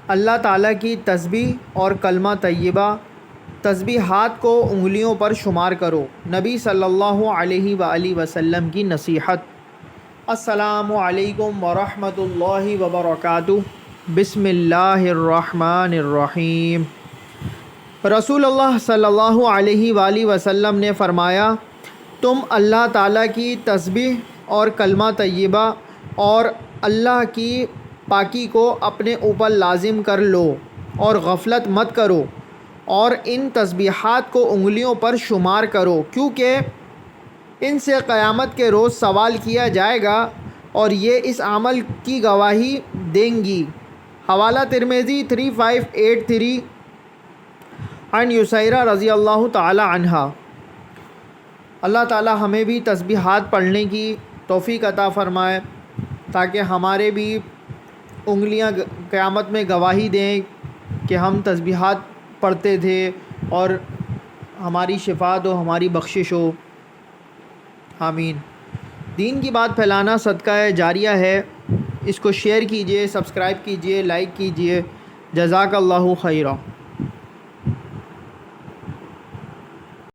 اللہ تعالیٰ کی تسبیح اور کلمہ طیبہ تسبیحات کو انگلیوں پر شمار کرو۔ نبی صلی اللہ علیہ وآلہ وسلم کی نصیحت۔ السلام علیکم ورحمۃ اللہ وبرکاتہ۔ بسم اللہ الرحمن الرحیم۔ رسول اللہ صلی اللہ علیہ وآلہ وسلم نے فرمایا، تم اللہ تعالیٰ کی تسبیح اور کلمہ طیبہ اور اللہ کی پاکی کو اپنے اوپر لازم کر لو اور غفلت مت کرو، اور ان تسبیحات کو انگلیوں پر شمار کرو، کیونکہ ان سے قیامت کے روز سوال کیا جائے گا اور یہ اس عمل کی گواہی دیں گی۔ حوالہ ترمذی 3583 عن یسیرہ رضی اللہ تعالی عنہا۔ اللہ تعالی ہمیں بھی تسبیحات پڑھنے کی توفیق عطا فرمائے تاکہ ہمارے بھی انگلیاں قیامت میں گواہی دیں کہ ہم تسبیحات پڑھتے تھے اور ہماری شفاعت ہو، ہماری بخشش ہو۔ آمین۔ دین کی بات پھیلانا صدقہ جاریہ ہے۔ اس کو شیئر کیجئے، سبسکرائب کیجئے، لائک کیجئے۔ جزاک اللہ خیرہ۔